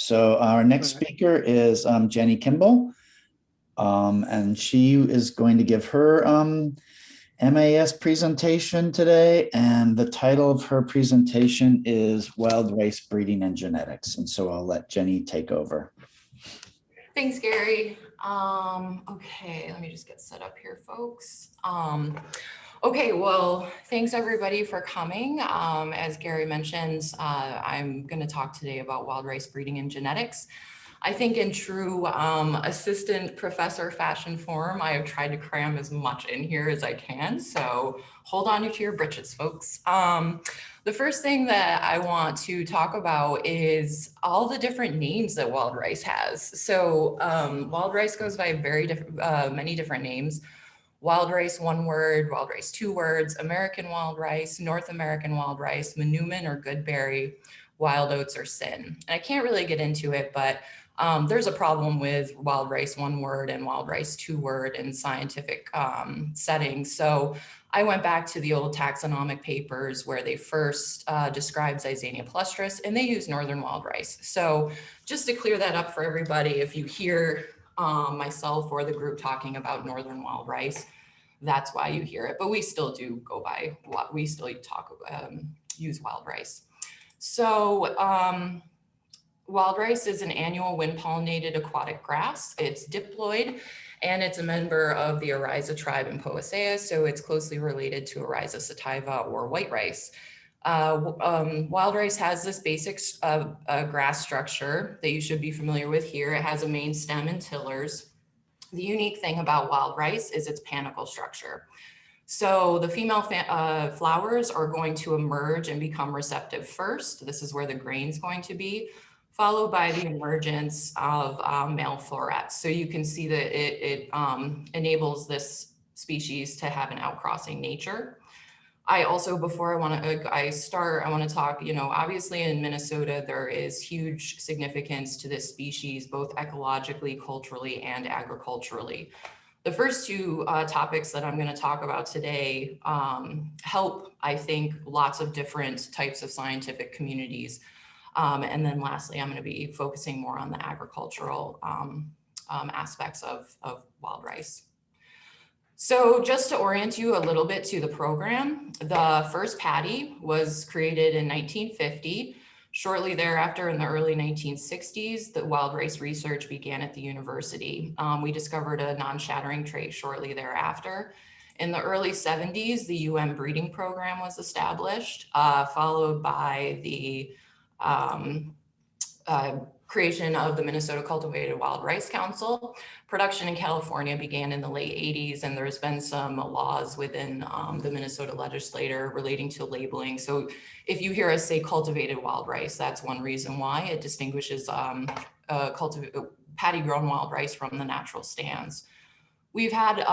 So our next speaker is Jenny Kimball, and she is going to give her MAES presentation today. And the title of her presentation is Wild Rice Breeding and Genetics. And so I'll let Jenny take over. Thanks, Gary. Okay, let me just get set up here, folks. Okay, well, thanks everybody for coming. As Gary mentioned, I'm going to talk today about wild rice breeding and genetics. I think in true assistant professor fashion form, I have tried to cram as much in here as I can. So hold on to your britches, folks. The first thing that I want to talk about is all the different names that wild rice has. So wild rice goes by many different names. Wild rice, one word, wild rice, two words, American wild rice, North American wild rice, Manoomin or Goodberry, wild oats or Sin. And I can't really get into it, but there's a problem with wild rice, one word, and wild rice, two word in scientific settings. So I went back to the old taxonomic papers where they first described Zizania plustris, and they use northern wild rice. So just to clear that up for everybody, if you hear myself or the group talking about northern wild rice, that's why you hear it. But we still do go by what we still use wild rice. So wild rice is an annual wind-pollinated aquatic grass. It's diploid, and it's a member of the Oryza tribe in Poaceae, so it's closely related to Oryza sativa or white rice. Wild rice has this basic grass structure that you should be familiar with here. It has a main stem and tillers. The unique thing about wild rice is its panicle structure. So the female flowers are going to emerge and become receptive first. This is where the grain's going to be, followed by the emergence of male florets. So you can see that it enables this species to have an outcrossing nature. I also, before I want to talk, obviously in Minnesota, there is huge significance to this species, both ecologically, culturally, and agriculturally. The first two topics that I'm going to talk about today help, I think, lots of different types of scientific communities. And then lastly, I'm going to be focusing more on the agricultural aspects of wild rice. So just to orient you a little bit to the program, the first patty was created in 1950. Shortly thereafter, in the early 1960s, the wild rice research began at the university. We discovered a non-shattering trait shortly thereafter. In the early 70s, the UN breeding program was established, followed by the creation of the Minnesota Cultivated Wild Rice Council. Production in California began in the late 80s, and there's been some laws within the Minnesota legislature relating to labeling. So if you hear us say cultivated wild rice, that's one reason why. It distinguishes paddy grown wild rice from the natural stands. We've had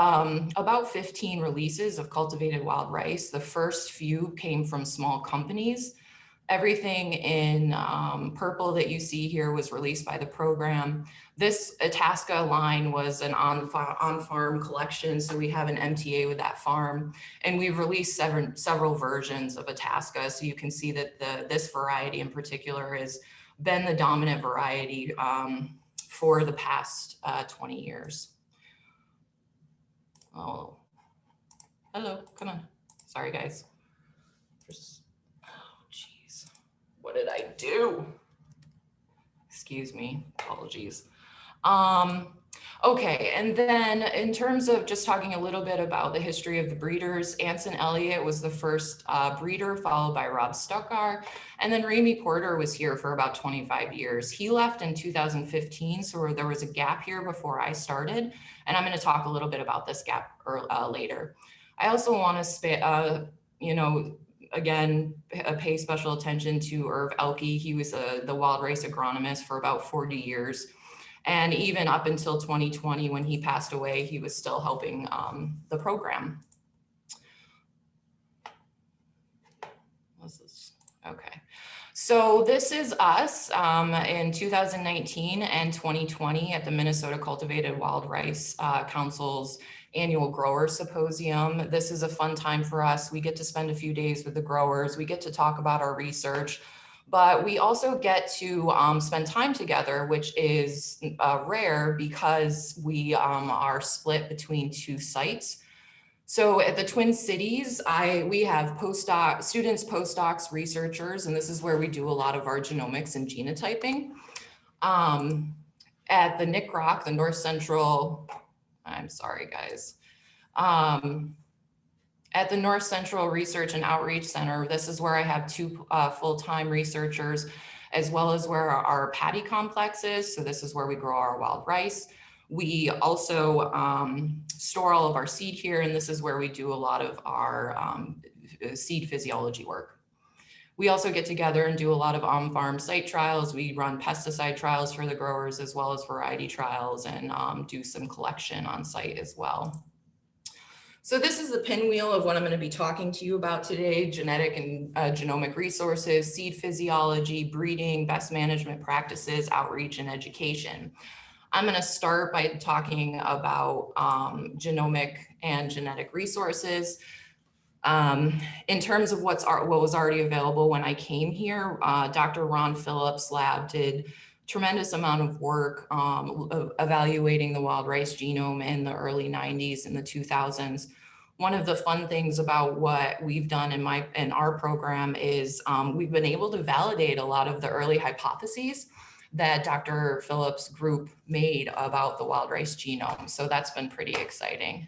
about 15 releases of cultivated wild rice. The first few came from small companies. Everything in purple that you see here was released by the program. This Itasca line was an on-farm collection, so we have an MTA with that farm. And we've released several versions of Itasca, so you can see that this variety in particular has been the dominant variety for the past 20 years. Oh, hello, come on. Sorry, guys. What did I do? Excuse me, apologies. Okay, and then in terms of just talking a little bit about the history of the breeders, Anson Elliott was the first breeder, followed by Rob Stuckar, and then Ramey Porter was here for about 25 years. He left in 2015, so there was a gap here before I started, and I'm going to talk a little bit about this gap later. I also want to, again, pay special attention to Irv Elke. He was the wild rice agronomist for about 40 years. And even up until 2020, when he passed away, he was still helping the program. Okay. So this is us in 2019 and 2020 at the Minnesota Cultivated Wild Rice Council's annual grower symposium. This is a fun time for us. We get to spend a few days with the growers. We get to talk about our research, But we also get to spend time together, which is rare because we are split between 2 sites. So at the Twin Cities, we have students, postdocs, researchers, and this is where we do a lot of our genomics and genotyping. At the NICROC, the North Central, I'm sorry guys. At the North Central Research and Outreach Center, this is where I have 2 full-time researchers, as well as where our paddy complex is. So this is where we grow our wild rice. We also store all of our seed here, and this is where we do a lot of our seed physiology work. We also get together and do a lot of on-farm site trials. We run pesticide trials for the growers, as well as variety trials, and do some collection on site as well. So this is the pinwheel of what I'm going to be talking to you about today: genetic and genomic resources, seed physiology, breeding, best management practices, outreach, and education. I'm going to start by talking about genomic and genetic resources. In terms of what was already available when I came here, Dr. Ron Phillips' lab did tremendous amount of work evaluating the wild rice genome in the early 90s and the 2000s. One of the fun things about what we've done in our program is we've been able to validate a lot of the early hypotheses that Dr. Phillips' group made about the wild rice genome. So that's been pretty exciting.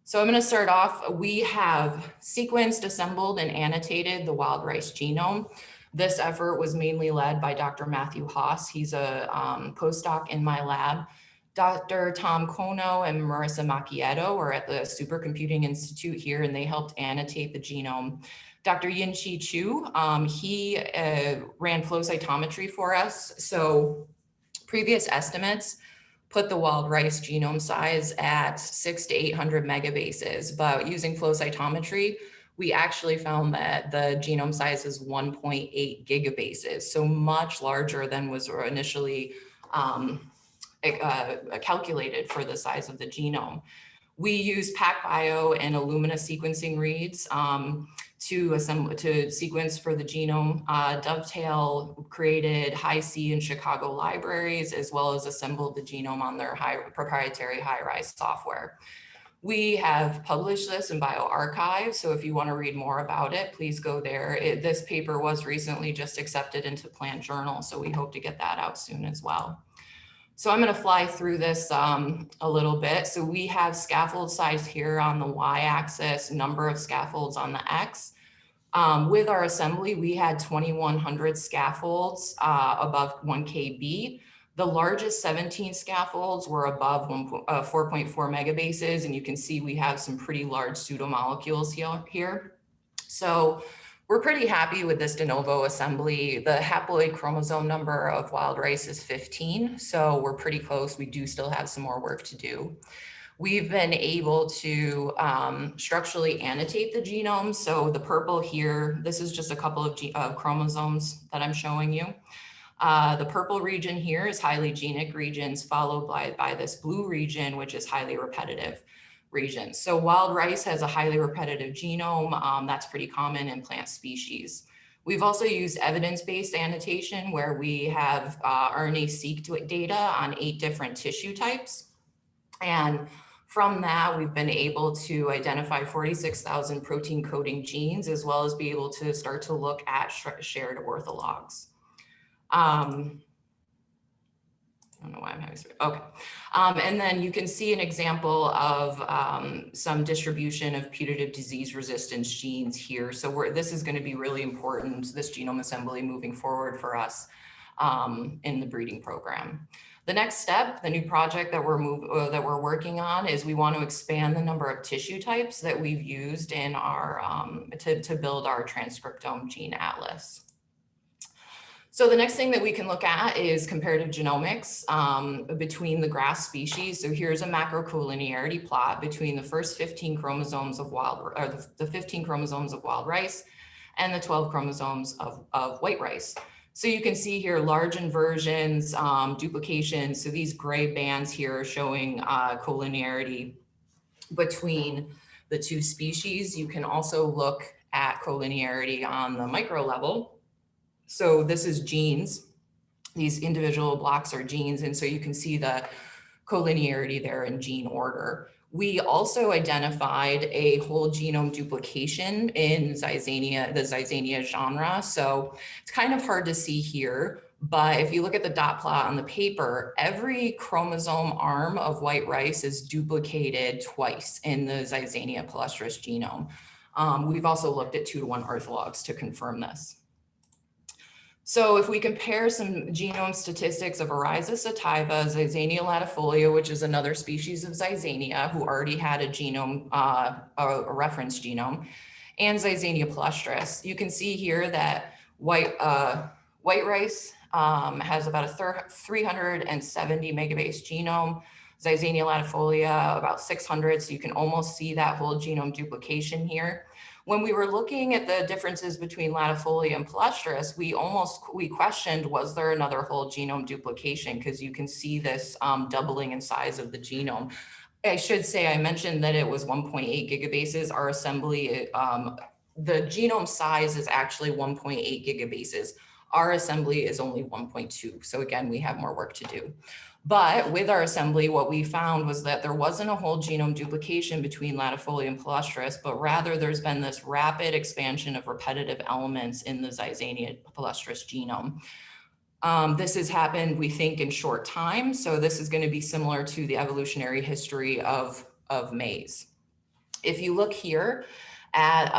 So I'm going to start off. We have sequenced, assembled, and annotated the wild rice genome. This effort was mainly led by Dr. Matthew Haas. He's a postdoc in my lab. Dr. Tom Kono and Marissa Macchietto are at the Supercomputing Institute here, and they helped annotate the genome. Dr. Yin-Chi Chu, he ran flow cytometry for us. So previous estimates put the wild rice genome size at 600 to 800 megabases, but using flow cytometry, we actually found that the genome size is 1.8 gigabases, so much larger than was initially calculated for the size of the genome. We use PacBio and Illumina sequencing reads to sequence for the genome. Dovetail created Hi-C and Chicago libraries, as well as assembled the genome on their proprietary HiRISE software. We have published this in bioRxiv, so if you want to read more about it, please go there. This paper was recently just accepted into Plant Journal, so we hope to get that out soon as well. So I'm going to fly through this a little bit. So we have scaffold size here on the y-axis, number of scaffolds on the x. With our assembly, we had 2,100 scaffolds above 1 kb. The largest 17 scaffolds were above 4.4 megabases, and you can see we have some pretty large pseudomolecules here. So we're pretty happy with this de novo assembly. The haploid chromosome number of wild rice is 15, so we're pretty close. We do still have some more work to do. We've been able to structurally annotate the genome. So the purple here, this is just a couple of chromosomes that I'm showing you. The purple region here is highly genic regions, followed by this blue region, which is highly repetitive regions. So wild rice has a highly repetitive genome. That's pretty common in plant species. We've also used evidence-based annotation, where we have RNA-seq data on 8 different tissue types. And from that, we've been able to identify 46,000 protein coding genes, as well as be able to start to look at shared orthologs. I don't know why I'm having, okay. And then you can see an example of some distribution of putative disease resistance genes here. So this is going to be really important, this genome assembly moving forward for us in the breeding program. The next step, the new project that we're working on, is we want to expand the number of tissue types that we've used in our to build our transcriptome gene atlas. So the next thing that we can look at is comparative genomics between the grass species. So here's a macrocollinearity plot between the first 15 chromosomes of the 15 chromosomes of wild rice and the 12 chromosomes of white rice. So you can see here large inversions, duplication. So these gray bands here are showing collinearity between the 2 species. You can also look at collinearity on the micro level. So this is genes. These individual blocks are genes. And so you can see the collinearity there in gene order. We also identified a whole genome duplication in Zizania, the Zizania genre. So it's kind of hard to see here, but if you look at the dot plot on the paper, every chromosome arm of white rice is duplicated twice in the Zizania palustris genome. We've also looked at 2-to-1 orthologs to confirm this. So if we compare some genome statistics of Oryza sativa, Zizania latifolia, which is another species of Zizania who already had a genome, a reference genome, and Zizania palustris, you can see here that white rice has about a 370 megabase genome, Zizania latifolia about 600, so you can almost see that whole genome duplication here. When we were looking at the differences between latifolia and palustris, we questioned, was there another whole genome duplication? Because you can see this doubling in size of the genome. I should say, I mentioned that it was 1.8 gigabases. Our assembly, the genome size is actually 1.8 gigabases. Our assembly is only 1.2. So again, we have more work to do. But with our assembly, what we found was that there wasn't a whole genome duplication between latifolia and palustris, but rather there's been this rapid expansion of repetitive elements in the Zizania palustris genome. This has happened, we think, in short time. So this is going to be similar to the evolutionary history of maize. If you look here at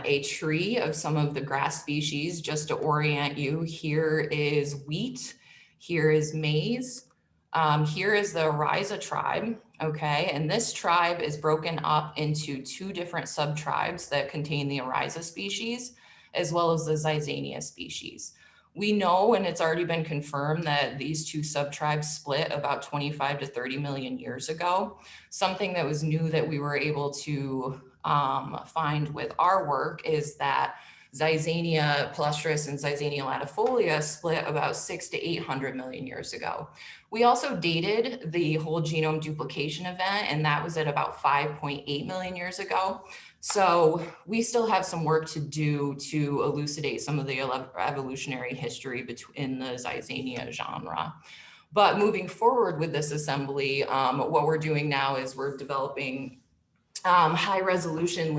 a tree of some of the grass species, just to orient you, here is wheat, here is maize, here is the Oryza tribe, okay? And this tribe is broken up into 2 different subtribes that contain the Oryza species, as well as the Zizania species. We know, and it's already been confirmed, that these 2 subtribes split about 25 to 30 million years ago. Something that was new that we were able to find with our work is that Zizania palustris and Zizania latifolia split about 600 to 800 million years ago. We also dated the whole genome duplication event, and that was at about 5.8 million years ago. So we still have some work to do to elucidate some of the evolutionary history in the Zizania genre. But moving forward with this assembly, what we're doing now is we're developing high resolution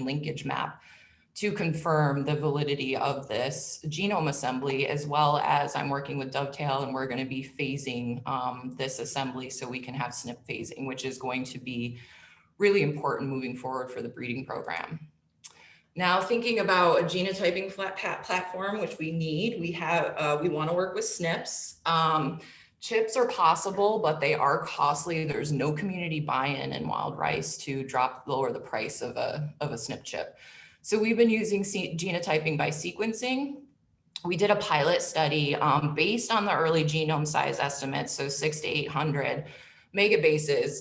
linkage map to confirm the validity of this genome assembly, as well as I'm working with Dovetail, and we're going to be phasing this assembly so we can have SNP phasing, which is going to be really important moving forward for the breeding program. Now, thinking about a genotyping platform, which we need, we want to work with SNPs. Chips are possible, but they are costly. There's no community buy-in in wild rice to lower the price of a SNP chip. So we've been using genotyping by sequencing. We did a pilot study based on the early genome size estimates, so 600 to 800 megabases.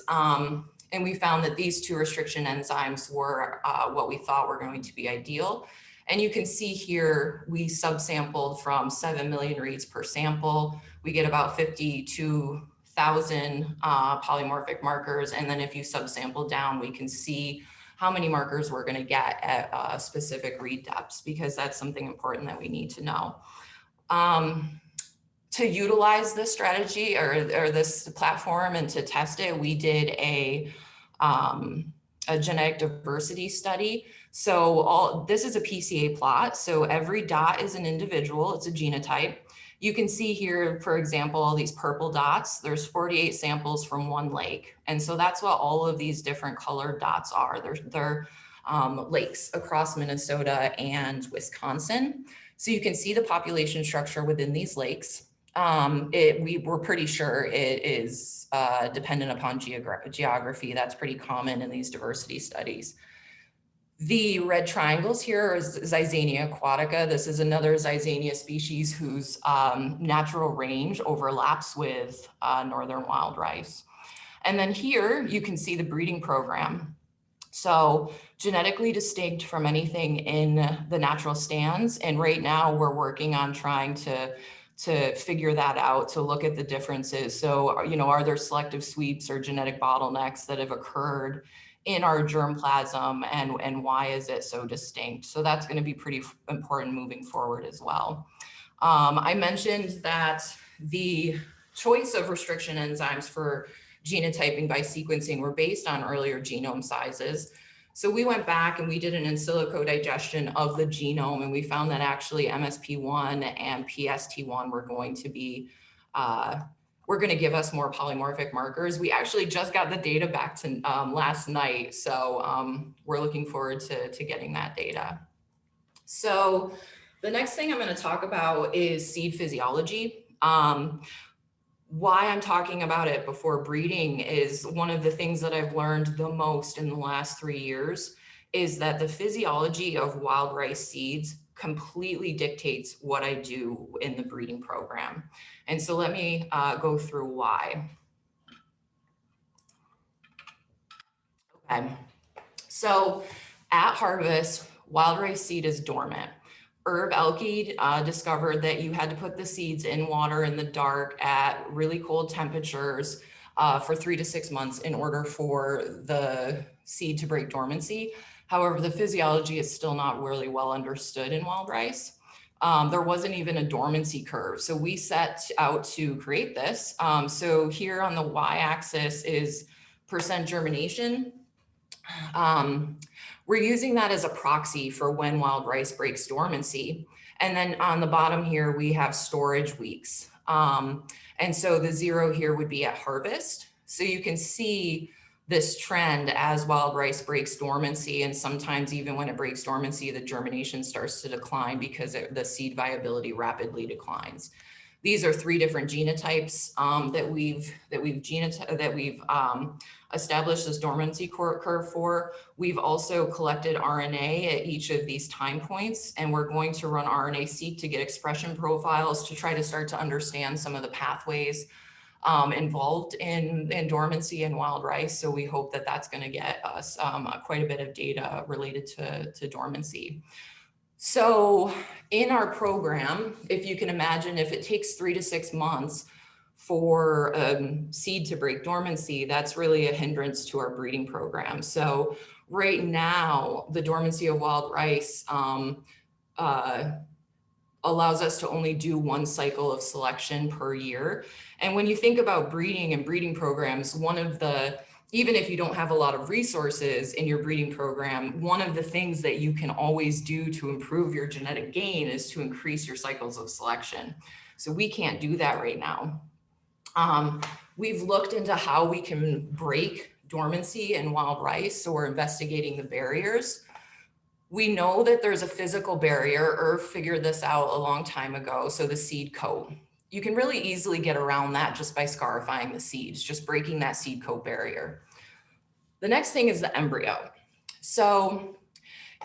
And we found that these 2 restriction enzymes were what we thought were going to be ideal. And you can see here, we subsampled from 7 million reads per sample. We get about 52,000 polymorphic markers. And then if you subsample down, we can see how many markers we're going to get at specific read depths, because that's something important that we need to know. To utilize this strategy or this platform and to test it, we did a genetic diversity study. So this is a PCA plot. So every dot is an individual, it's a genotype. You can see here, for example, all these purple dots, there's 48 samples from 1 lake. And so that's what all of these different colored dots are. They're lakes across Minnesota and Wisconsin. So you can see the population structure within these lakes. We were pretty sure it is dependent upon geography. That's pretty common in these diversity studies. The red triangles here is Zizania aquatica. This is another Zizania species whose natural range overlaps with northern wild rice. And then here you can see the breeding program. So genetically distinct from anything in the natural stands. And right now we're working on trying to figure that out, to look at the differences. So, are there selective sweeps or genetic bottlenecks that have occurred in our germplasm, and why is it so distinct? So that's going to be pretty important moving forward as well. I mentioned that the choice of restriction enzymes for genotyping by sequencing were based on earlier genome sizes. So we went back and we did an in silico digestion of the genome, and we found that actually MSP1 and PST1 were going to be, give us more polymorphic markers. We actually just got the data back to last night, so we're looking forward to getting that data. So the next thing I'm going to talk about is seed physiology. Why I'm talking about it before breeding is one of the things that I've learned the most in the last 3 years is that the physiology of wild rice seeds completely dictates what I do in the breeding program. And so let me go through why. Okay, so at harvest, wild rice seed is dormant. Herb Elke discovered that you had to put the seeds in water in the dark at really cold temperatures for 3 to 6 months in order for the seed to break dormancy. However, the physiology is still not really well understood in wild rice. There wasn't even a dormancy curve. So we set out to create this. So here on the y-axis is percent germination. We're using that as a proxy for when wild rice breaks dormancy. And then on the bottom here, we have storage weeks. And so the 0 here would be at harvest. So you can see this trend as wild rice breaks dormancy, and sometimes even when it breaks dormancy, the germination starts to decline because the seed viability rapidly declines. These are 3 different genotypes that we've established this dormancy curve for. We've also collected RNA at each of these time points, and we're going to run RNA-seq to get expression profiles to try to start to understand some of the pathways involved in dormancy and wild rice. So we hope that that's going to get us quite a bit of data related to dormancy. So in our program, if you can imagine, if it takes 3 to 6 months for seed to break dormancy, that's really a hindrance to our breeding program. So right now, the dormancy of wild rice allows us to only do 1 cycle of selection per year. And when you think about breeding and breeding programs, even if you don't have a lot of resources in your breeding program, one of the things that you can always do to improve your genetic gain is to increase your cycles of selection. So we can't do that right now. We've looked into how we can break dormancy in wild rice, so we're investigating the barriers. We know that there's a physical barrier. Irv figured this out a long time ago, so the seed coat. You can really easily get around that just by scarifying the seeds, just breaking that seed coat barrier. The next thing is the embryo. So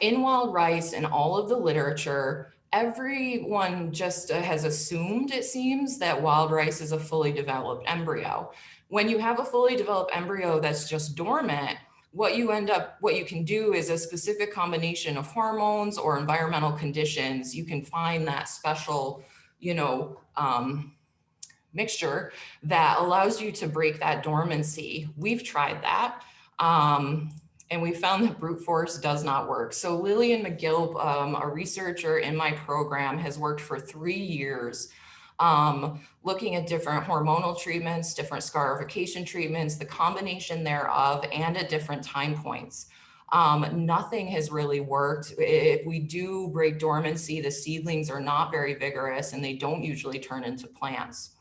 in wild rice and all of the literature, everyone just has assumed, it seems, that wild rice is a fully developed embryo. When you have a fully developed embryo that's just dormant, what you can do is a specific combination of hormones or environmental conditions. You can find that special, mixture that allows you to break that dormancy. We've tried that. And we found that brute force does not work. So Lillian McGill, a researcher in my program, has worked for 3 years looking at different hormonal treatments, different scarification treatments, the combination thereof, and at different time points. Nothing has really worked. If we do break dormancy, the seedlings are not very vigorous and they don't usually turn into plants.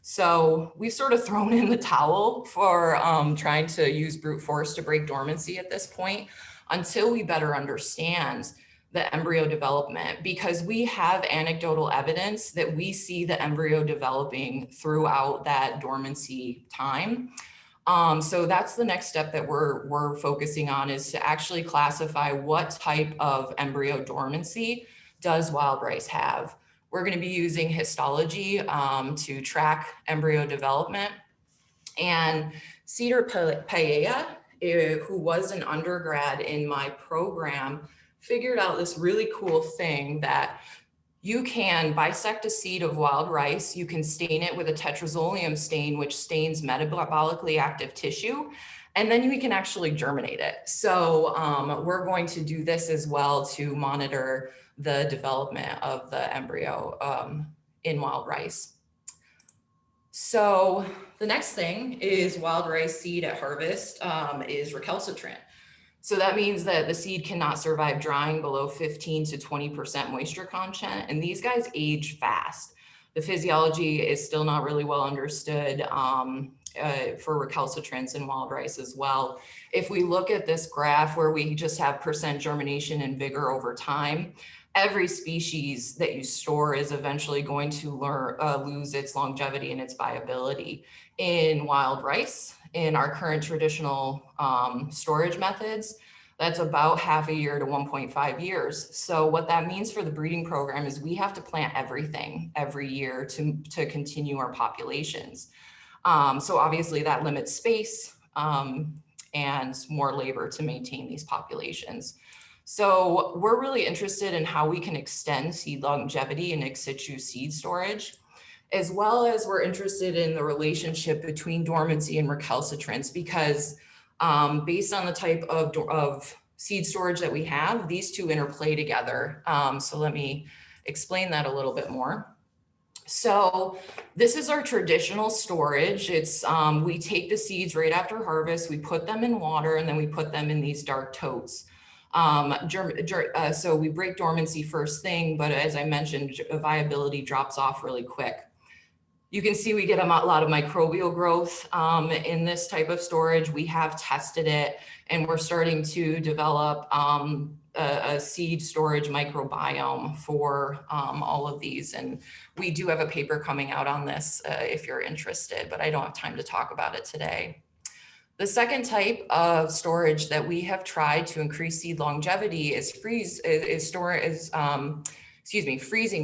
So we've sort of thrown in the towel for trying to use brute force to break dormancy at this point until we better understand the embryo development, because we have anecdotal evidence that we see the embryo developing throughout that dormancy time. So that's the next step that we're focusing on, is to actually classify what type of embryo dormancy does wild rice have. We're going to be using histology to track embryo development. And Cedar Paella, who was an undergrad in my program, figured out this really cool thing that you can bisect a seed of wild rice, you can stain it with a tetrazolium stain, which stains metabolically active tissue. and then we can actually germinate it. So we're going to do this as well to monitor the development of the embryo in wild rice. So the next thing is wild rice seed at harvest is recalcitrant. So that means that the seed cannot survive drying below 15 to 20% moisture content. And these guys age fast. The physiology is still not really well understood for recalcitrants in wild rice as well. If we look at this graph where we just have percent germination and vigor over time, every species that you store is eventually going to lose its longevity and its viability. In wild rice, in our current traditional storage methods, that's about half a year to 1.5 years. So what that means for the breeding program is we have to plant everything every year to continue our populations. So obviously that limits space and more labor to maintain these populations. So we're really interested in how we can extend seed longevity in ex situ seed storage, as well as we're interested in the relationship between dormancy and recalcitrance, because based on the type of seed storage that we have, these two interplay together. So let me explain that a little bit more. So this is our traditional storage. It's we take the seeds right after harvest, we put them in water, and then we put them in these dark totes. So we break dormancy first thing, but as I mentioned, viability drops off really quick. You can see we get a lot of microbial growth in this type of storage. We have tested it, and we're starting to develop a seed storage microbiome for all of these. And we do have a paper coming out on this if you're interested, but I don't have time to talk about it today. The second type of storage that we have tried to increase seed longevity is freezing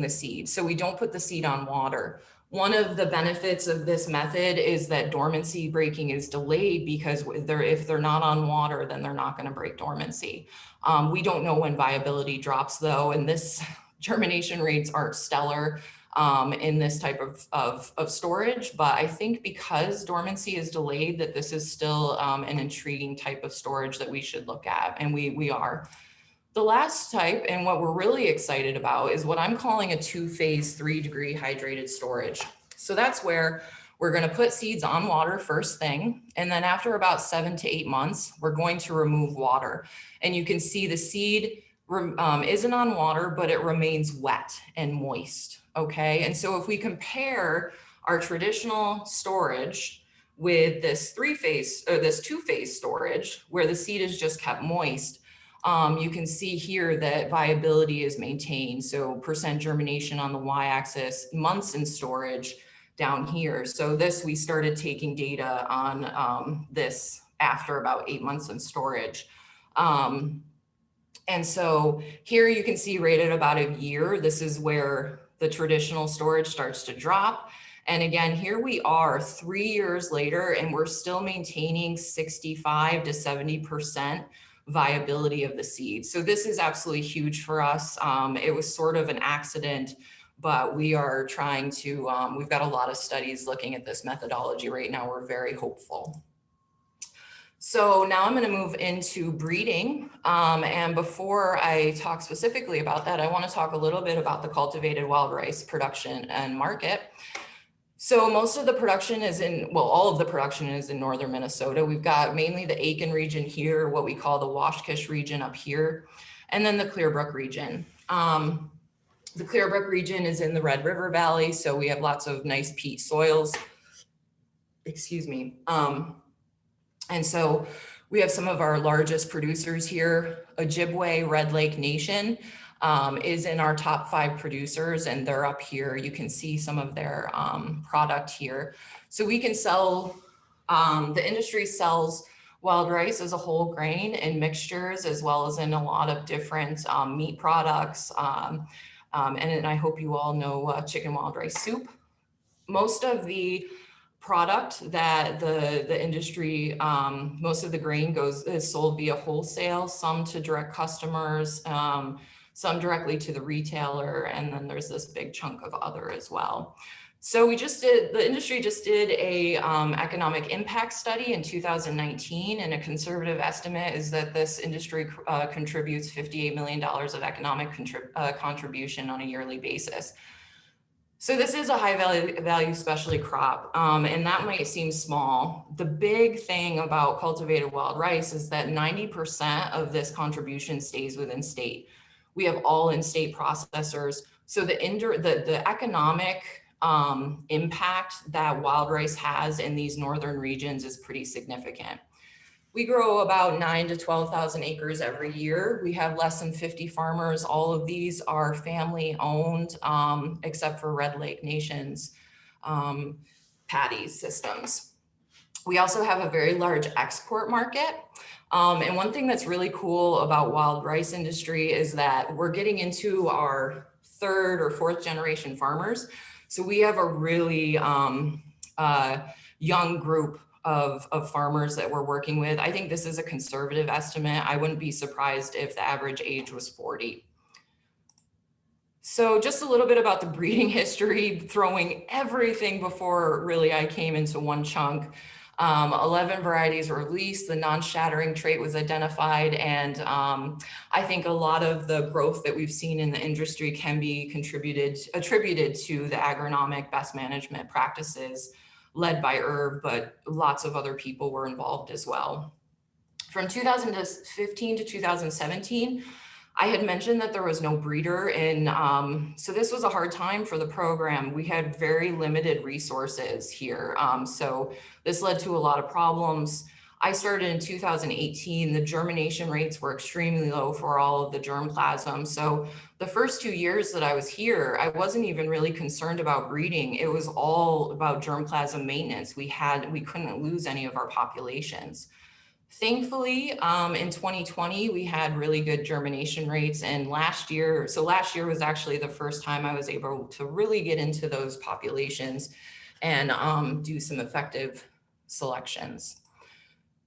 the seed. So we don't put the seed on water. One of the benefits of this method is that dormancy breaking is delayed, because if they're not on water, then they're not going to break dormancy. We don't know when viability drops though, and this germination rates aren't stellar in this type of storage, but I think because dormancy is delayed, that this is still an intriguing type of storage that we should look at, and we are. The last type, and what we're really excited about, is what I'm calling a 2-phase 3-degree hydrated storage. So that's where we're going to put seeds on water first thing, and then after about 7 to 8 months, we're going to remove water. And you can see the seed isn't on water, but it remains wet and moist. Okay, and so if we compare our traditional storage with this 2-phase storage, where the seed is just kept moist, you can see here that viability is maintained. So percent germination on the y-axis, months in storage down here. So this, we started taking data on this after about 8 months in storage. And so here you can see right at about a year, this is where the traditional storage starts to drop. And again, here we are 3 years later, and we're still maintaining 65 to 70% viability of the seed. So this is absolutely huge for us. It was sort of an accident, but we are trying to, we've got a lot of studies looking at this methodology right now. We're very hopeful. So now I'm going to move into breeding. And before I talk specifically about that, I want to talk a little bit about the cultivated wild rice production and market. So most of the production is all of the production is in northern Minnesota. We've got mainly the Aiken region here, what we call the Washkish region up here, and then the Clearbrook region. The Clearbrook region is in the Red River Valley, so we have lots of nice peat soils. Excuse me. And so we have some of our largest producers here. Ojibwe Red Lake Nation is in our top 5 producers, and they're up here. You can see some of their product here. So we can sell, the industry sells wild rice as a whole grain in mixtures, as well as in a lot of different meat products. And I hope you all know chicken wild rice soup. Most of the product that the industry, most of the grain is sold via wholesale, some to direct customers, some directly to the retailer, and then there's this big chunk of other as well. So the industry just did a economic impact study in 2019, and a conservative estimate is that this industry contributes $58 million of economic contribution on a yearly basis. So this is a high value specialty crop, and that might seem small. The big thing about cultivated wild rice is that 90% of this contribution stays within state. We have all in-state processors. So the economic impact that wild rice has in these northern regions is pretty significant. We grow about 9,000 to 12,000 acres every year. We have less than 50 farmers. All of these are family owned, except for Red Lake Nation's paddy systems. We also have a very large export market. And one thing that's really cool about wild rice industry is that we're getting into our third or fourth generation farmers. So we have a really young group of farmers that we're working with. I think this is a conservative estimate. I wouldn't be surprised if the average age was 40. So just a little bit about the breeding history, throwing everything before really I came into one chunk. 11 varieties were released, the non-shattering trait was identified, and I think a lot of the growth that we've seen in the industry can be attributed to the agronomic best management practices led by Irv, but lots of other people were involved as well. From 2015 to 2017, I had mentioned that there was no breeder, and so this was a hard time for the program. We had very limited resources here, so this led to a lot of problems. I started in 2018. The germination rates were extremely low for all of the germplasm. So the first 2 years that I was here, I wasn't even really concerned about breeding. It was all about germplasm maintenance. We couldn't lose any of our populations. Thankfully, in 2020, we had really good germination rates, and last year was actually the first time I was able to really get into those populations and do some effective selections.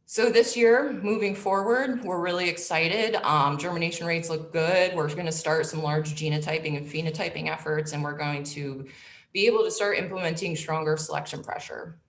So this year, moving forward, we're really excited. Germination rates look good. We're going to start some large genotyping and phenotyping efforts, and we're going to be able to start implementing stronger selection pressure.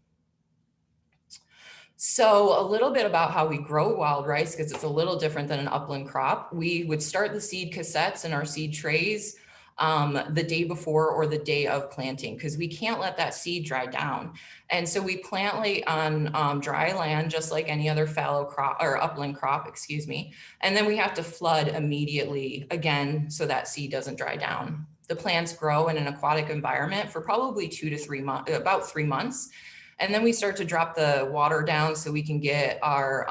So a little bit about how we grow wild rice, because it's a little different than an upland crop. We would start the seed cassettes in our seed trays the day before or the day of planting, because we can't let that seed dry down. And so we plant on dry land, just like any other fallow crop or upland crop, excuse me. And then we have to flood immediately again, so that seed doesn't dry down. The plants grow in an aquatic environment for probably 2 to 3 months, about 3 months. And then we start to drop the water down so we can get our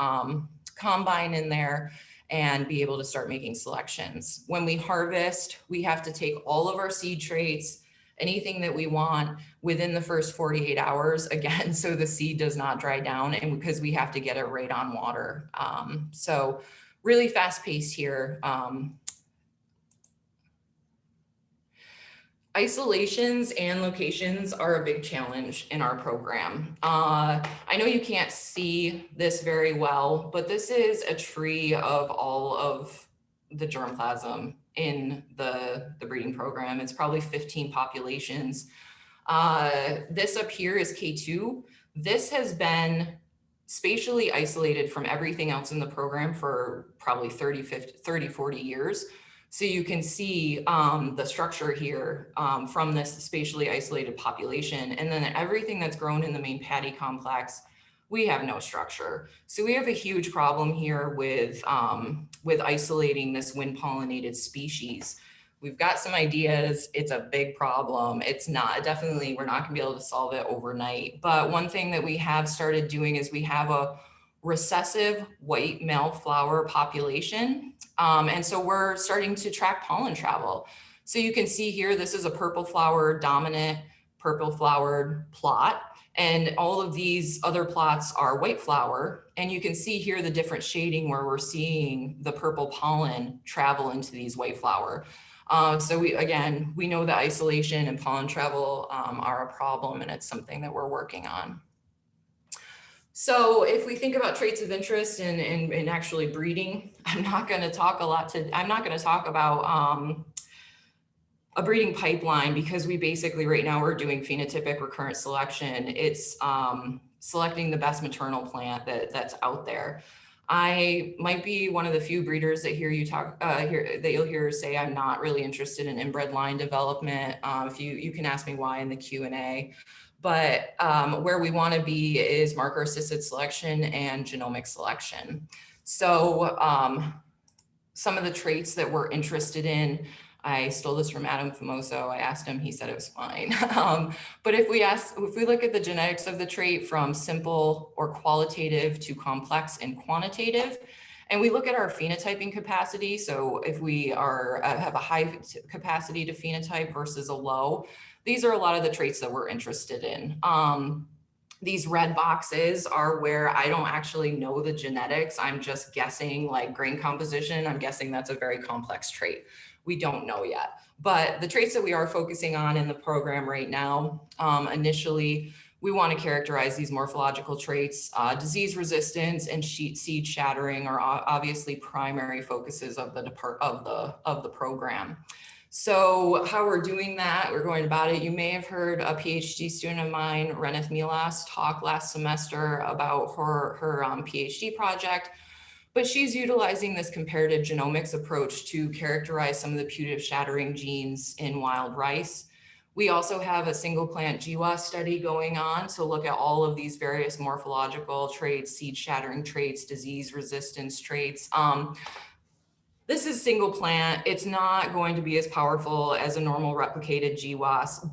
combine in there and be able to start making selections. When we harvest, we have to take all of our seed traits, anything that we want, within the first 48 hours, again, so the seed does not dry down, and because we have to get it right on water. So really fast paced here. Isolations and locations are a big challenge in our program. I know you can't see this very well, but this is a tree of all of the germplasm in the breeding program. It's probably 15 populations. This up here is K2. This has been spatially isolated from everything else in the program for probably 30, 40 years. So you can see the structure here from this spatially isolated population. And then everything that's grown in the main paddy complex, we have no structure. So we have a huge problem here with isolating this wind-pollinated species. We've got some ideas. It's a big problem. It's not, definitely, we're not gonna be able to solve it overnight. But one thing that we have started doing is we have a recessive white male flower population. And so we're starting to track pollen travel. So you can see here, this is a purple flower dominant, purple flowered plot. And all of these other plots are white flower. And you can see here the different shading where we're seeing the purple pollen travel into these white flower. So we know that isolation and pollen travel are a problem, and it's something that we're working on. So if we think about traits of interest in actually breeding, I'm not going to talk about a breeding pipeline, because we basically right now we're doing phenotypic recurrent selection. It's selecting the best maternal plant that's out there. I might be one of the few breeders that hear you talk that you'll hear say I'm not really interested in inbred line development. If you can ask me why in the Q&A. But where we want to be is marker assisted selection and genomic selection. So some of the traits that we're interested in, I stole this from Adam Famoso. I asked him, he said it was fine. But if we look at the genetics of the trait from simple or qualitative to complex and quantitative, and we look at our phenotyping capacity, so if we have a high capacity to phenotype versus a low, these are a lot of the traits that we're interested in. These red boxes are where I don't actually know the genetics. I'm just guessing, like grain composition. I'm guessing that's a very complex trait. We don't know yet. But the traits that we are focusing on in the program right now, initially, we want to characterize these morphological traits. Disease resistance and seed shattering are obviously primary focuses of the program. So how we're doing that, we're going about it. You may have heard a PhD student of mine, Reneth Milas, talk last semester about her PhD project, but she's utilizing this comparative genomics approach to characterize some of the putative shattering genes in wild rice. We also have a single plant GWAS study going on to look at all of these various morphological traits, seed shattering traits, disease resistance traits. This is single plant. It's not going to be as powerful as a normal replicated GWAS,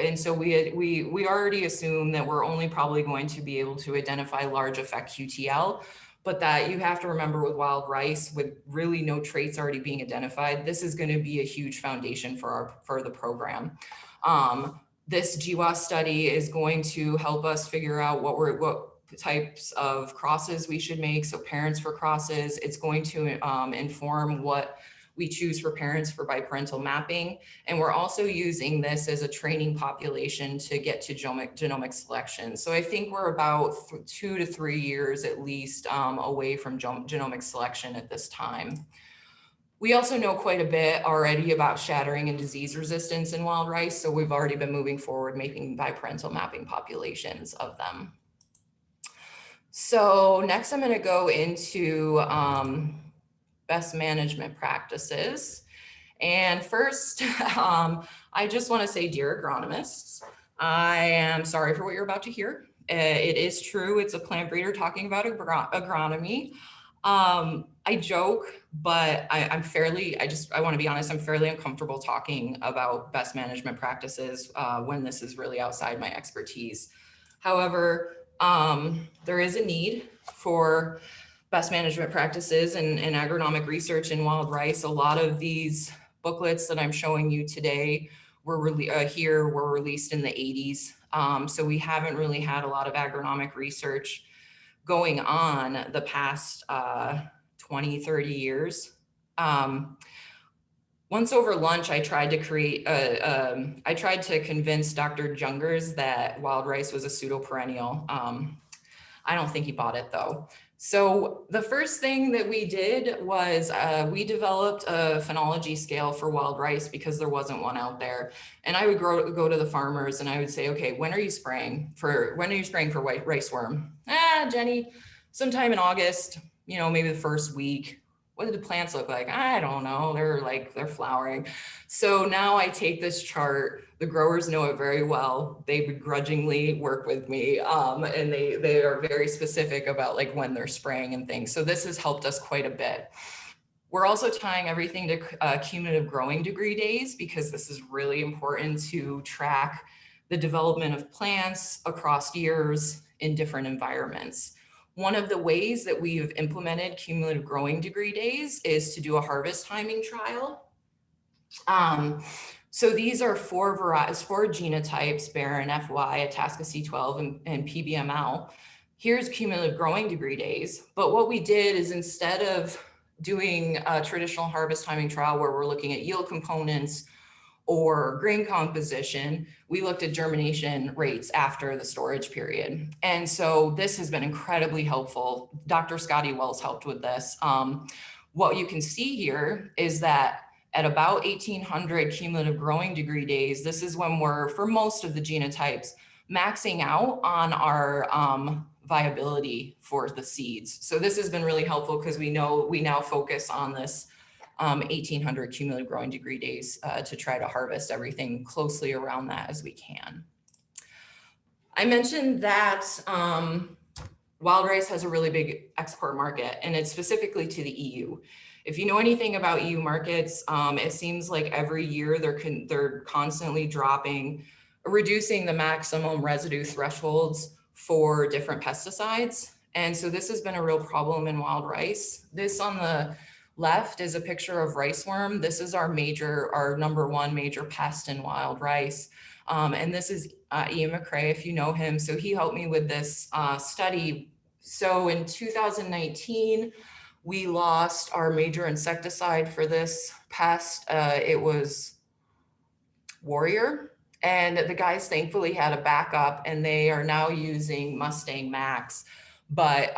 and so we already assume that we're only probably going to be able to identify large effect QTL, but that you have to remember with wild rice, with really no traits already being identified, this is going to be a huge foundation for the program. This GWAS study is going to help us figure out what types of crosses we should make, so parents for crosses. It's going to inform what we choose for parents for biparental mapping. And we're also using this as a training population to get to genomic selection. So I think we're about 2 to 3 years at least away from genomic selection at this time. We also know quite a bit already about shattering and disease resistance in wild rice. So we've already been moving forward, making biparental mapping populations of them. So next I'm going to go into best management practices. And first, I just want to say, dear agronomists, I am sorry for what you're about to hear. It is true. It's a plant breeder talking about agronomy. I joke, but I want to be honest, I'm fairly uncomfortable talking about best management practices when this is really outside my expertise. However, there is a need for best management practices and agronomic research in wild rice. A lot of these booklets that I'm showing you today were released in the 80s. So we haven't really had a lot of agronomic research going on the past 20, 30 years. Once over lunch, I tried to convince Dr. Jungers that wild rice was a pseudoperennial. I don't think he bought it though. So the first thing that we did was we developed a phenology scale for wild rice because there wasn't one out there. And I would go to the farmers and I would say, okay, when are you spraying for white rice worm? Jenny, sometime in August, maybe the first week. What do the plants look like? I don't know. They're flowering. So now I take this chart. The growers know it very well. They begrudgingly work with me, and they are very specific about when they're spraying and things. So this has helped us quite a bit. We're also tying everything to cumulative growing degree days because this is really important to track the development of plants across years in different environments. One of the ways that we've implemented cumulative growing degree days is to do a harvest timing trial. So these are four genotypes, Barren, FY, Itasca C12, and PBML. Here's cumulative growing degree days. But what we did is instead of doing a traditional harvest timing trial where we're looking at yield components or grain composition, we looked at germination rates after the storage period. And so this has been incredibly helpful. Dr. Scotty Wells helped with this. What you can see here is that at about 1800 cumulative growing degree days, this is when we're, for most of the genotypes, maxing out on our viability for the seeds. So this has been really helpful because we know we now focus on this 1800 cumulative growing degree days to try to harvest everything closely around that as we can. I mentioned that wild rice has a really big export market, and it's specifically to the EU. If you know anything about EU markets, it seems like every year they're constantly reducing the maximum residue thresholds for different pesticides. And so this has been a real problem in wild rice. This on the left is a picture of rice worm. This is our number one major pest in wild rice. And this is Ian McCrae, if you know him. So he helped me with this study. So in 2019, we lost our major insecticide for this pest. It was Warrior. And the guys thankfully had a backup, and they are now using Mustang Max. But,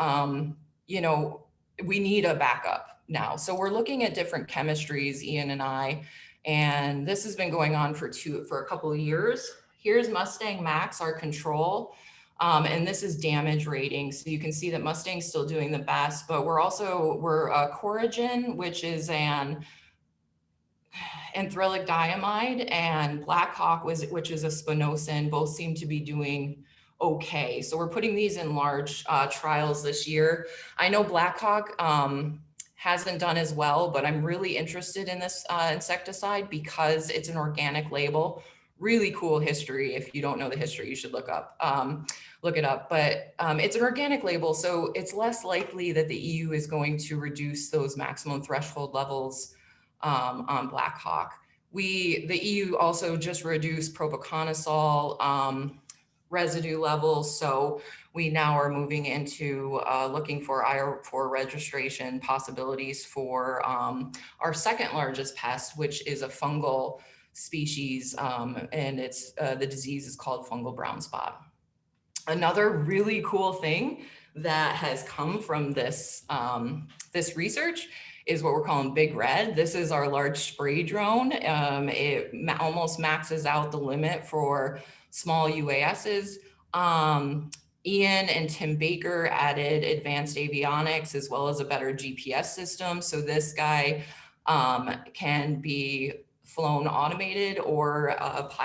you know, we need a backup now. So we're looking at different chemistries, Ian and I, and this has been going on for a couple of years. Here's Mustang Max, our control. And this is damage rating. So you can see that Mustang's still doing the best, but we're Coragen, which is an anthrilic diamide, and Black Hawk, which is a spinosyn, both seem to be doing okay. So we're putting these in large trials this year. I know Black Hawk hasn't done as well, but I'm really interested in this insecticide because it's an organic label. Really cool history. If you don't know the history, you should look it up. But it's an organic label, so it's less likely that the EU is going to reduce those maximum threshold levels on Black Hawk. The EU also just reduced propiconazole residue levels, so we now are moving into looking for IR4 registration possibilities for our second largest pest, which is a fungal species, and the disease is called fungal brown spot. Another really cool thing that has come from this research is what we're calling Big Red. This is our large spray drone. It almost maxes out the limit for small UASs. Ian and Tim Baker added advanced avionics as well as a better GPS system. So this guy can be flown automated or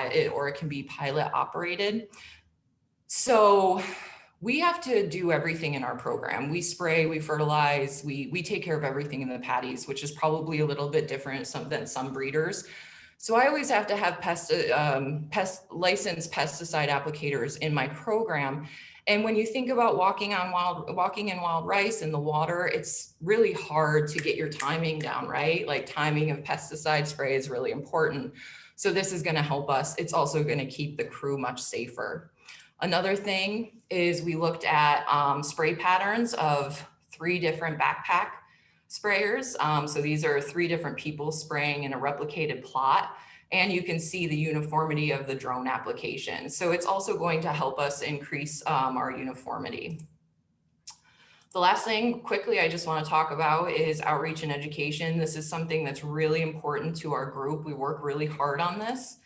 it can be pilot operated. So we have to do everything in our program. We spray, we fertilize, we take care of everything in the patties, which is probably a little bit different than some breeders. So I always have to have licensed pesticide applicators in my program. And when you think about walking in wild rice in the water, it's really hard to get your timing down, right? Like timing of pesticide spray is really important. So this is going to help us. It's also going to keep the crew much safer. Another thing is we looked at spray patterns of 3 different backpack sprayers. So these are 3 different people spraying in a replicated plot, and you can see the uniformity of the drone application. So it's also going to help us increase our uniformity. The last thing quickly I just want to talk about is outreach and education. This is something that's really important to our group. We work really hard on this.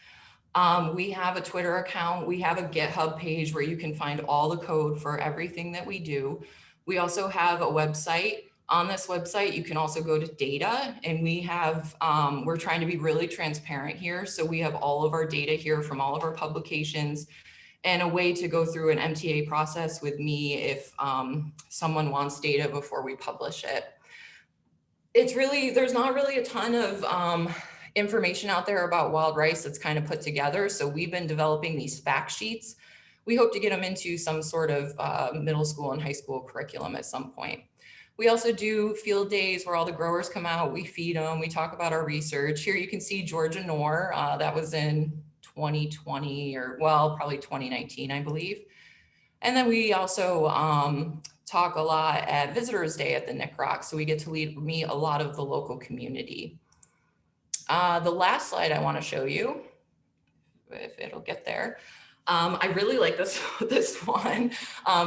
We have a Twitter account. We have a GitHub page where you can find all the code for everything that we do. We also have a website. On this website, you can also go to data, and we're trying to be really transparent here. So we have all of our data here from all of our publications, and a way to go through an MTA process with me if someone wants data before we publish it. There's not really a ton of information out there about wild rice that's kind of put together. So we've been developing these fact sheets. We hope to get them into some sort of middle school and high school curriculum at some point. We also do field days where all the growers come out, we feed them, we talk about our research. Here you can see Georgia Knorr, that was in 2020 or well, probably 2019, I believe. And then we also talk a lot at Visitors Day at the NICROC. So we get to meet a lot of the local community. The last slide I want to show you, if it'll get there. I really like this one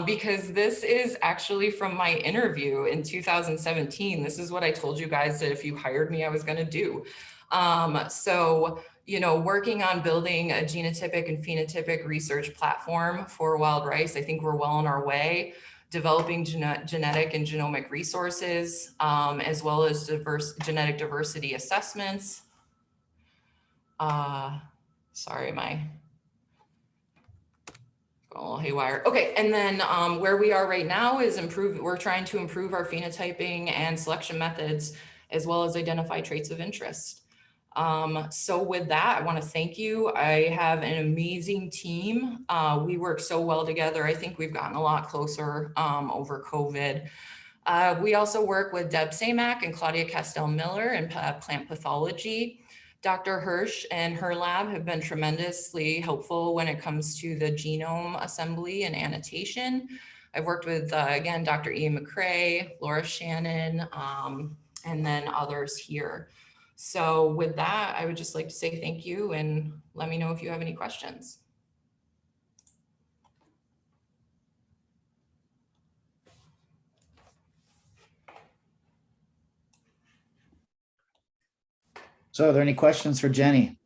because this is actually from my interview in 2017. This is what I told you guys that if you hired me, I was going to do. So, working on building a genotypic and phenotypic research platform for wild rice, I think we're well on our way. Developing genetic and genomic resources, as well as genetic diversity assessments. Sorry, my a little haywire. Okay, and then where we are right now is we're trying to improve our phenotyping and selection methods, as well as identify traits of interest. So with that, I want to thank you. I have an amazing team. We work so well together. I think we've gotten a lot closer over COVID. We also work with Deb Samak and Claudia Castell-Miller in plant pathology. Dr. Hirsch and her lab have been tremendously helpful when it comes to the genome assembly and annotation. I've worked with, again, Dr. Ian McCrae, Laura Shannon, and then others here. So with that, I would just like to say thank you and let me know if you have any questions. So are there any questions for Jenny?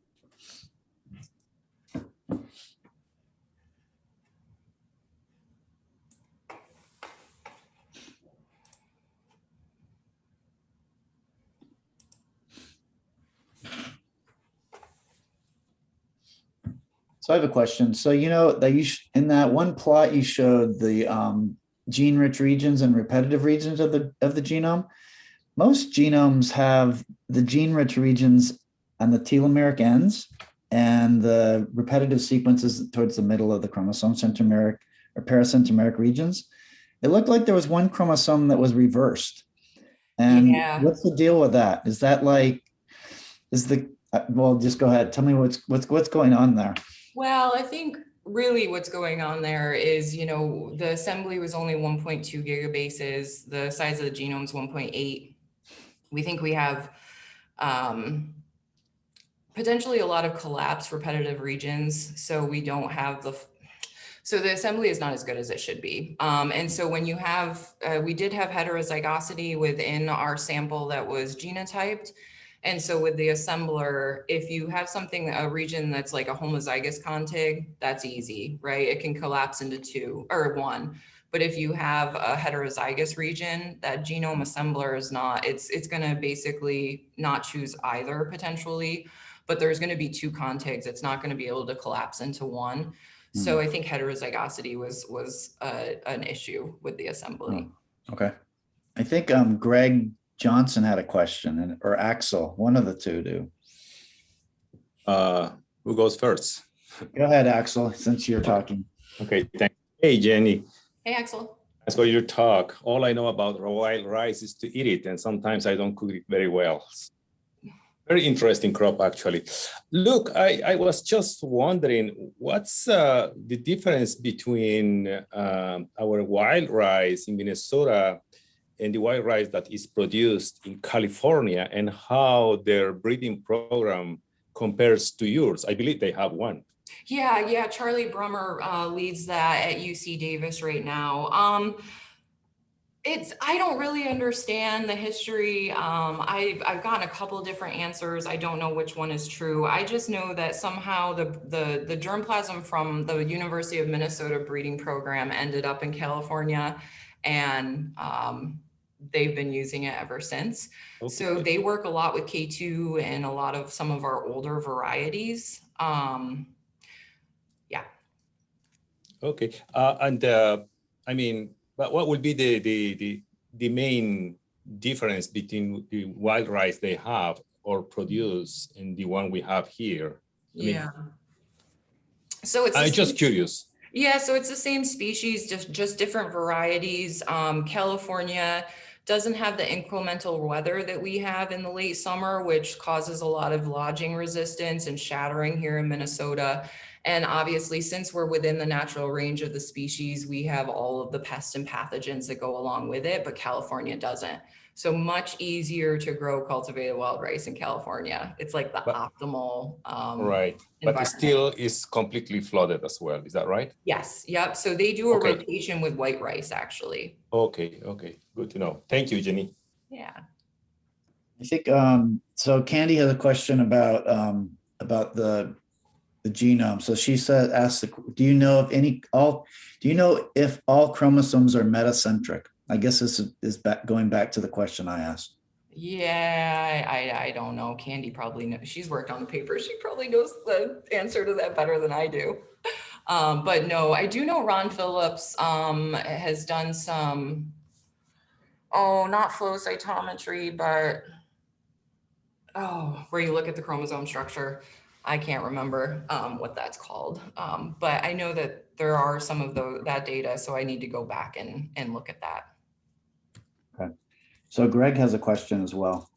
So I have a question. So, that in that one plot you showed the gene-rich regions and repetitive regions of the genome. Most genomes have the gene-rich regions on the telomeric ends and the repetitive sequences towards the middle of the chromosome centromeric or paracentromeric regions. It looked like there was one chromosome that was reversed. And yeah. What's the deal with that? Is that like, well, just go ahead. Tell me what's going on there. Well, I think really what's going on there is, the assembly was only 1.2 gigabases. The size of the genome is 1.8. We think we have potentially a lot of collapsed repetitive regions. So we don't have so the assembly is not as good as it should be. And so when you have, we did have heterozygosity within our sample that was genotyped. And so with the assembler, if you have a region that's like a homozygous contig, that's easy, right? It can collapse into 2 or 1. But if you have a heterozygous region, that genome assembler is not, it's going to basically not choose either potentially, but there's going to be 2 contigs. It's not going to be able to collapse into 1. So I think heterozygosity was an issue with the assembly. Oh, okay. I think Greg Johnson had a question, or Axel, one of the two do. Who goes first? Go ahead, Axel, since you're talking. Okay, thanks. Hey, Jenny. Hey, Axel. As for your talk, all I know about wild rice is to eat it, and sometimes I don't cook it very well. Very interesting crop, actually. Look, I was just wondering, what's the difference between our wild rice in Minnesota and the wild rice that is produced in California, and how their breeding program compares to yours? I believe they have one. Yeah, Charlie Brummer leads that at UC Davis right now. I don't really understand the history. I've gotten a couple different answers. I don't know which one is true. I just know that somehow the germplasm from the University of Minnesota breeding program ended up in California, and they've been using it ever since. Okay. So they work a lot with K2 and a lot of some of our older varieties. Yeah. Okay, I mean, but what would be the main difference between the wild rice they have or produce and the one we have here? Yeah. So I'm just curious. Yeah, so it's the same species, just different varieties. California doesn't have the incremental weather that we have in the late summer, which causes a lot of lodging resistance and shattering here in Minnesota. And obviously, since we're within the natural range of the species, we have all of the pests and pathogens that go along with it, but California doesn't. So much easier to grow cultivated wild rice in California. It's like the optimal right, but it still is completely flooded as well. Is that right? Yes. Yep. So they do a rotation with white rice, actually. Okay. Good to know. Thank you, Jenny. Yeah. I think so. Candy has a question about the genome. So she said, asked, do you know if all chromosomes are metacentric? I guess this is going back to the question I asked. Yeah, I don't know. Candy probably knows. She's worked on the paper. She probably knows the answer to that better than I do. But no, I do know Ron Phillips has done some, not flow cytometry, but where you look at the chromosome structure. I can't remember what that's called. But I know that there are some of that data, so I need to go back and look at that. Okay. So Greg has a question as well.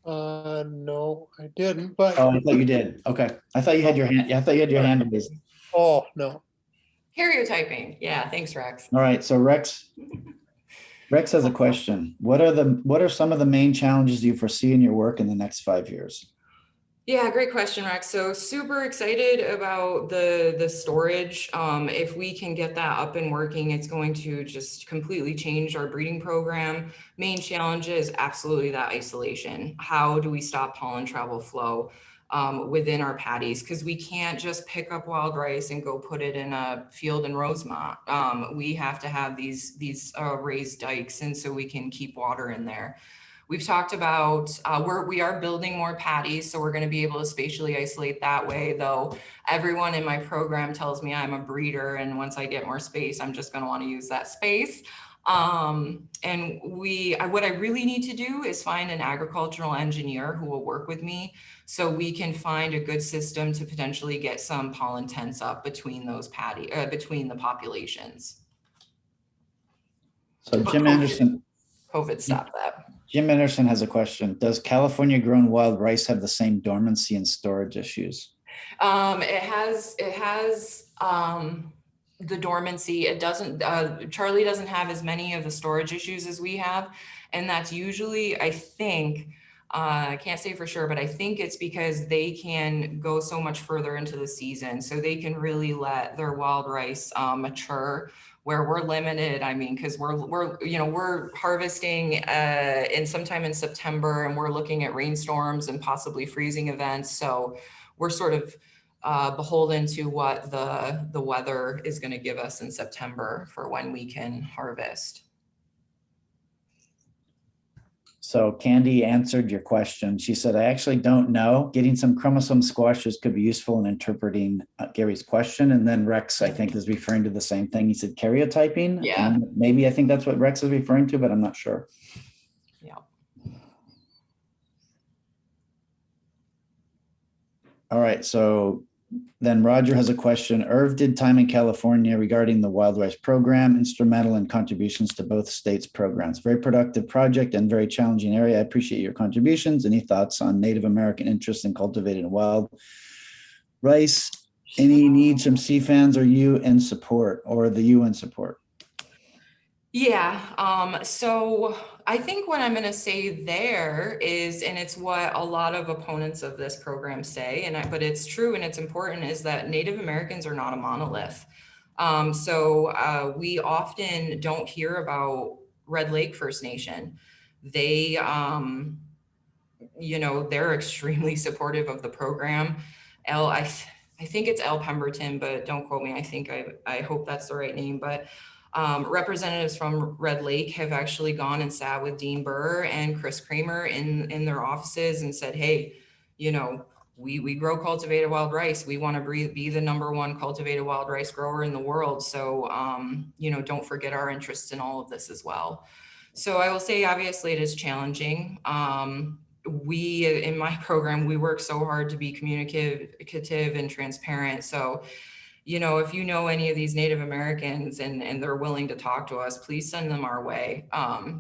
No, I didn't, but. Oh, I thought you did. Okay. I thought you had your hand. Yeah, I thought you had your hand raised. Oh, no. Karyotyping. Yeah, thanks, Rex. All right. So Rex has a question. What are some of the main challenges you foresee in your work in the next 5 years? Yeah, great question, Rex. So super excited about the storage. If we can get that up and working, it's going to just completely change our breeding program. Main challenge is absolutely that isolation. How do we stop pollen travel flow within our patties? Because we can't just pick up wild rice and go put it in a field in Rosemont. We have to have these raised dikes, and so we can keep water in there. We've talked about, we are building more patties, so we're going to be able to spatially isolate that way, though everyone in my program tells me I'm a breeder, and once I get more space, I'm just going to want to use that space. And what I really need to do is find an agricultural engineer who will work with me so we can find a good system to potentially get some pollen tents up between those between the populations. So Jim Anderson. COVID stopped that. Jim Anderson has a question. Does California grown wild rice have the same dormancy and storage issues? It has the dormancy. It doesn't, Charlie doesn't have as many of the storage issues as we have. And that's usually, I think, I can't say for sure, but I think it's because they can go so much further into the season. So they can really let their wild rice mature, where we're limited. I mean, because we're harvesting in sometime in September, and we're looking at rainstorms and possibly freezing events. So we're sort of beholden to what the weather is going to give us in September for when we can harvest. So Candy answered your question. She said, I actually don't know. Getting some chromosome squashes could be useful in interpreting Gary's question. And then Rex, I think, is referring to the same thing. He said karyotyping. Yeah. And maybe I think that's what Rex is referring to, but I'm not sure. Yeah. All right. So then Roger has a question. Irv did time in California regarding the wild rice program, instrumental in contributions to both states' programs. Very productive project and very challenging area. I appreciate your contributions. Any thoughts on Native American interest in cultivated wild rice? Any needs from CFANs or you in support, or the UN support? Yeah, so I think what I'm going to say there is, and it's what a lot of opponents of this program say, but it's true and it's important, is that Native Americans are not a monolith. So we often don't hear about Red Lake First Nation. They, they're extremely supportive of the program. I think it's L. Pemberton, but don't quote me. I hope that's the right name, but representatives from Red Lake have actually gone and sat with Dean Burr and Chris Kramer in their offices and said, hey, we grow cultivated wild rice. We want to be the #1 cultivated wild rice grower in the world. So, don't forget our interest in all of this as well. So I will say, obviously, it is challenging. In my program, we work so hard to be communicative and transparent. So, if you know any of these Native Americans and they're willing to talk to us, please send them our way,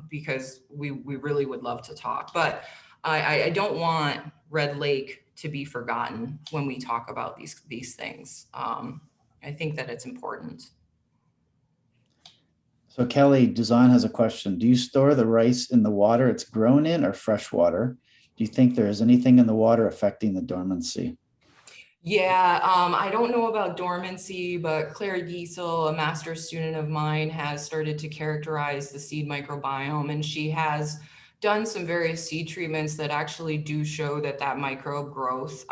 because we really would love to talk. But I don't want Red Lake to be forgotten when we talk about these things. I think that it's important. So Kelly Duzan has a question. Do you store the rice in the water it's grown in or fresh water? Do you think there is anything in the water affecting the dormancy? Yeah, I don't know about dormancy, but Claire Giesel, a master's student of mine, has started to characterize the seed microbiome, and she has done some various seed treatments that actually do show that that microbe growth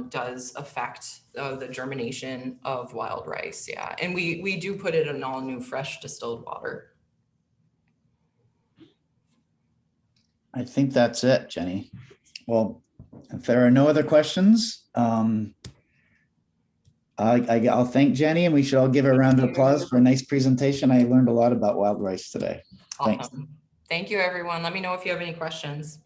does affect the germination of wild rice. Yeah, and we do put it in all new fresh distilled water. I think that's it, Jenny. Well, if there are no other questions, I'll thank Jenny, and we should all give her a round of applause for a nice presentation. I learned a lot about wild rice today. Thanks. Awesome. Thank you, everyone. Let me know if you have any questions.